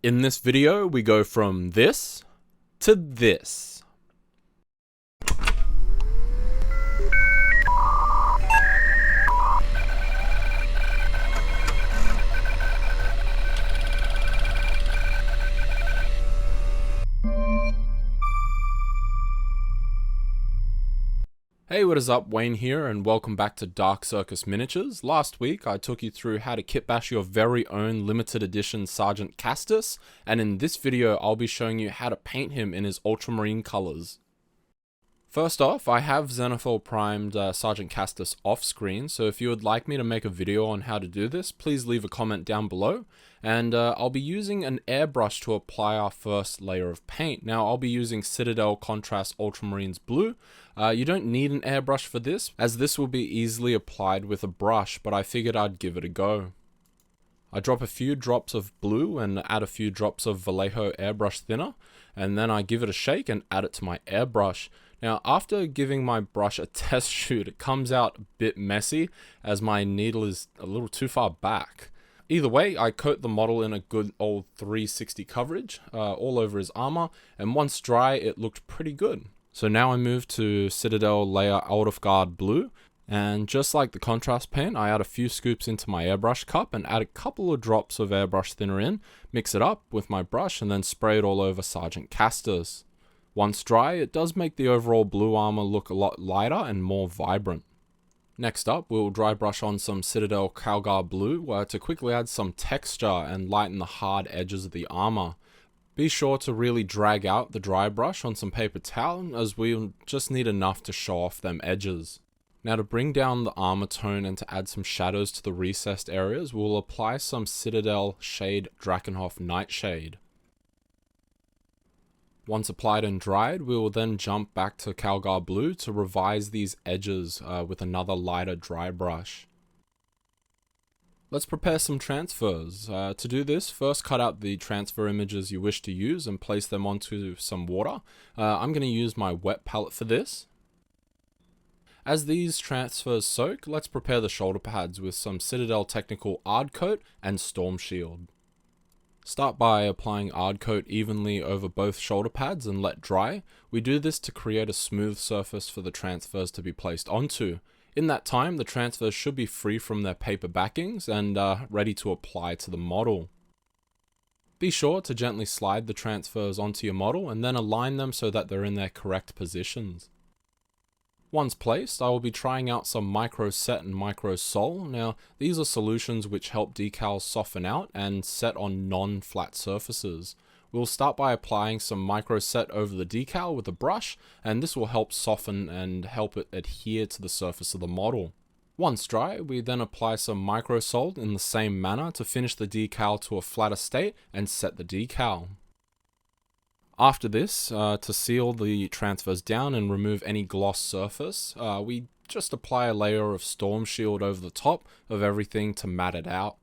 In this video, we go from this to this. Hey, what is up? Wayne here, and welcome back to Dark Circus Miniatures. Last week, I took you through how to kit bash your very own limited edition Sergeant Castus, and in this video, I'll be showing you how to paint him in his ultramarine colors. First off, I have Xenophil primed Sergeant Castus off screen, so if you would like me to make a video on how to do this, please leave a comment down below, and I'll be using an airbrush to apply our first layer of paint. Now, I'll be using Citadel Contrast Ultramarines Blue. You don't need an airbrush for this, as this will be easily applied with a brush, but I figured I'd give it a go. I drop a few drops of blue and add a few drops of Vallejo airbrush thinner, and then I give it a shake and add it to my airbrush. Now, after giving my brush a test shoot, it comes out a bit messy as my needle is a little too far back. Either way, I coat the model in a good old 360 coverage all over his armor, and once dry, it looked pretty good. So now I move to Citadel Layer Out of Guard Blue, and just like the contrast paint, I add a few scoops into my airbrush cup and add a couple of drops of airbrush thinner in, mix it up with my brush, and then spray it all over Sergeant Castus. Once dry, it does make the overall blue armor look a lot lighter and more vibrant. Next up, we'll dry brush on some Citadel Calgar Blue to quickly add some texture and lighten the hard edges of the armor. Be sure to really drag out the dry brush on some paper towel, as we'll just need enough to show off them edges. Now, to bring down the armor tone and to add some shadows to the recessed areas, we'll apply some Citadel Shade Drakenhof Nightshade. Once applied and dried, we will then jump back to Calgar Blue to revise these edges with another lighter dry brush. Let's prepare some transfers. To do this, first cut out the transfer images you wish to use and place them onto some water. I'm going to use my wet palette for this. As these transfers soak, let's prepare the shoulder pads with some Citadel Technical Ard Coat and Storm Shield. Start by applying Ard Coat evenly over both shoulder pads and let dry. We do this to create a smooth surface for the transfers to be placed onto. In that time, the transfers should be free from their paper backings and ready to apply to the model. Be sure to gently slide the transfers onto your model and then align them so that they're in their correct positions. Once placed, I will be trying out some Micro Set and Micro Sol. Now, these are solutions which help decals soften out and set on non-flat surfaces. We'll start by applying some Micro Set over the decal with a brush, and this will help soften and help it adhere to the surface of the model. Once dry, we then apply some Micro Sol in the same manner to finish the decal to a flatter state and set the decal. After this, to seal the transfers down and remove any gloss surface, we just apply a layer of Storm Shield over the top of everything to matte it out.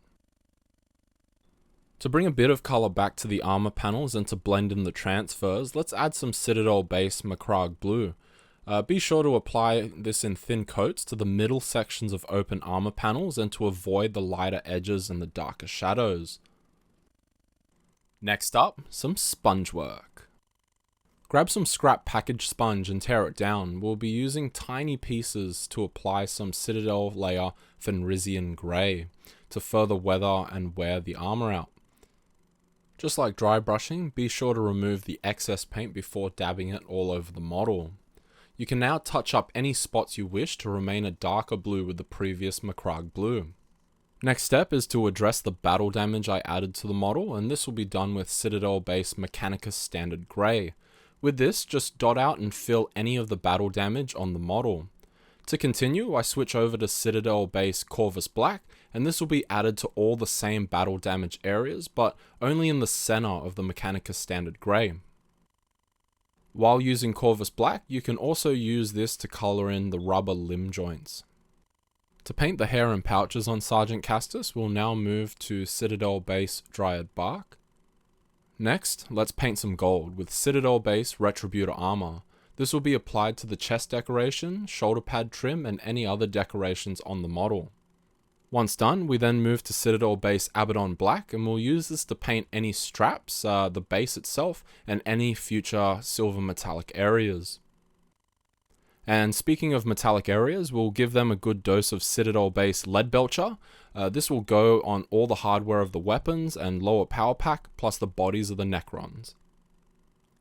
To bring a bit of color back to the armor panels and to blend in the transfers, let's add some Citadel Base Macragge Blue. Be sure to apply this in thin coats to the middle sections of open armor panels and to avoid the lighter edges and the darker shadows. Next up, some sponge work. Grab some scrap package sponge and tear it down. We'll be using tiny pieces to apply some Citadel layer Fenrisian Grey to further weather and wear the armor out. Just like dry brushing, be sure to remove the excess paint before dabbing it all over the model. You can now touch up any spots you wish to remain a darker blue with the previous Macragge Blue. Next step is to address the battle damage I added to the model, and this will be done with Citadel Base Mechanicus Standard Grey. With this, just dot out and fill any of the battle damage on the model. To continue, I switch over to Citadel Base Corvus Black, and this will be added to all the same battle damage areas, but only in the center of the Mechanicus Standard Grey. While using Corvus Black, you can also use this to color in the rubber limb joints. To paint the hair and pouches on Sergeant Castus, we'll now move to Citadel Base Dryad Bark. Next, let's paint some gold with Citadel Base Retributor Armor. This will be applied to the chest decoration, shoulder pad trim, and any other decorations on the model. Once done, we then move to Citadel base Abaddon Black, and we'll use this to paint any straps, the base itself, and any future silver metallic areas. And speaking of metallic areas, we'll give them a good dose of Citadel base Lead Belcher. This will go on all the hardware of the weapons and lower power pack, plus the bodies of the Necrons.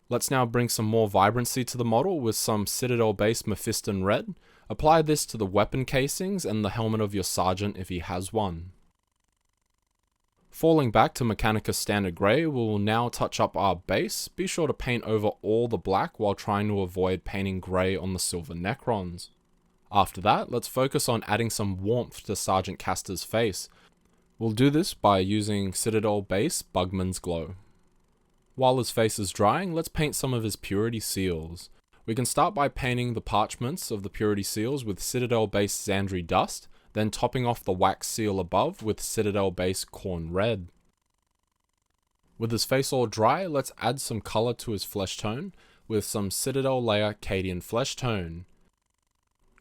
Let's now bring some more vibrancy to the model with some Citadel base Mephiston Red. Apply this to the weapon casings and the helmet of your Sergeant if he has one. Falling back to Mechanicus Standard Grey, we will now touch up our base. Be sure to paint over all the black while trying to avoid painting grey on the silver Necrons. After that, let's focus on adding some warmth to Sergeant Castus' face. We'll do this by using Citadel base Bugman's Glow. While his face is drying, let's paint some of his purity seals. We can start by painting the parchments of the purity seals with Citadel base Xandri Dust, then topping off the wax seal above with Citadel base Corn Red. With his face all dry, let's add some colour to his flesh tone with some Citadel layer Cadian Flesh Tone.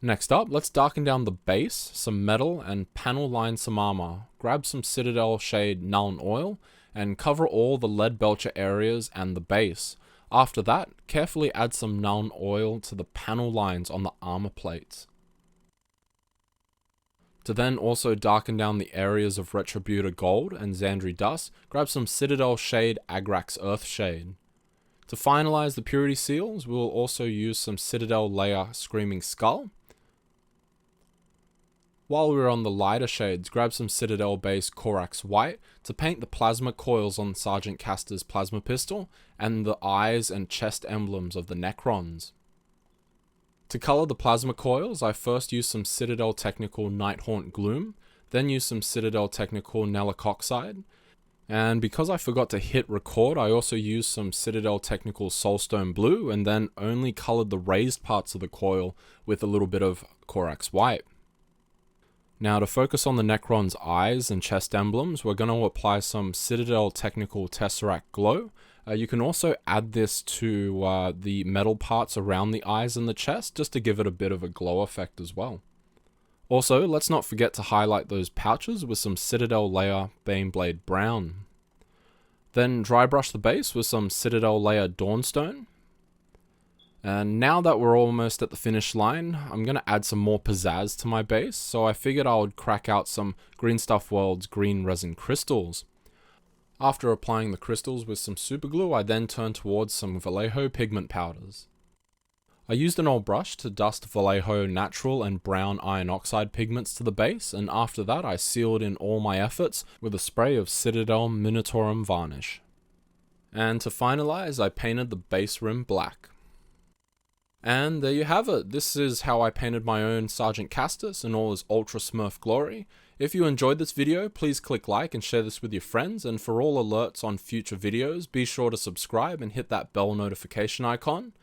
Next up, let's darken down the base, some metal, and panel line some armor. Grab some Citadel shade Nuln Oil and cover all the Lead Belcher areas and the base. After that, carefully add some Nuln Oil to the panel lines on the armor plates. To then also darken down the areas of Retributor Gold and Xandri Dust, grab some Citadel shade Agrax Earth Shade. To finalize the purity seals, we will also use some Citadel layer Screaming Skull. While we're on the lighter shades, grab some Citadel base Corax White to paint the plasma coils on Sergeant Castus' plasma pistol and the eyes and chest emblems of the Necrons. To colour the plasma coils, I first use some Citadel Technical Nighthaunt Gloom, then use some Citadel Technical Nelic Oxide, and because I forgot to hit record, I also used some Citadel Technical Soulstone Blue and then only coloured the raised parts of the coil with a little bit of Corax White. Now to focus on the Necron's eyes and chest emblems, we're going to apply some Citadel Technical Tesseract Glow. You can also add this to the metal parts around the eyes and the chest, just to give it a bit of a glow effect as well. Also, let's not forget to highlight those pouches with some Citadel layer Baneblade Brown. Then dry brush the base with some Citadel layer Dawnstone. And now that we're almost at the finish line, I'm going to add some more pizzazz to my base, so I figured I would crack out some Green Stuff World's green resin crystals. After applying the crystals with some superglue, I then turned towards some Vallejo pigment powders. I used an old brush to dust Vallejo natural and brown iron oxide pigments to the base, and after that I sealed in all my efforts with a spray of Citadel Minotaurum varnish. And to finalize, I painted the base rim black. And there you have it. This is how I painted my own Sergeant Castus in all his Ultra Smurf glory. If you enjoyed this video, please click like and share this with your friends, and for all alerts on future videos, be sure to subscribe and hit that bell notification icon.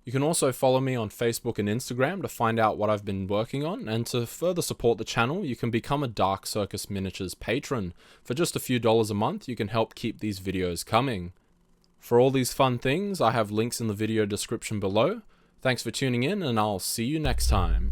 You can also follow me on Facebook and Instagram to find out what I've been working on, and to further support the channel, you can become a Dark Circus Miniatures patron. For just a few dollars a month, you can help keep these videos coming. For all these fun things, I have links in the video description below. Thanks for tuning in, and I'll see you next time.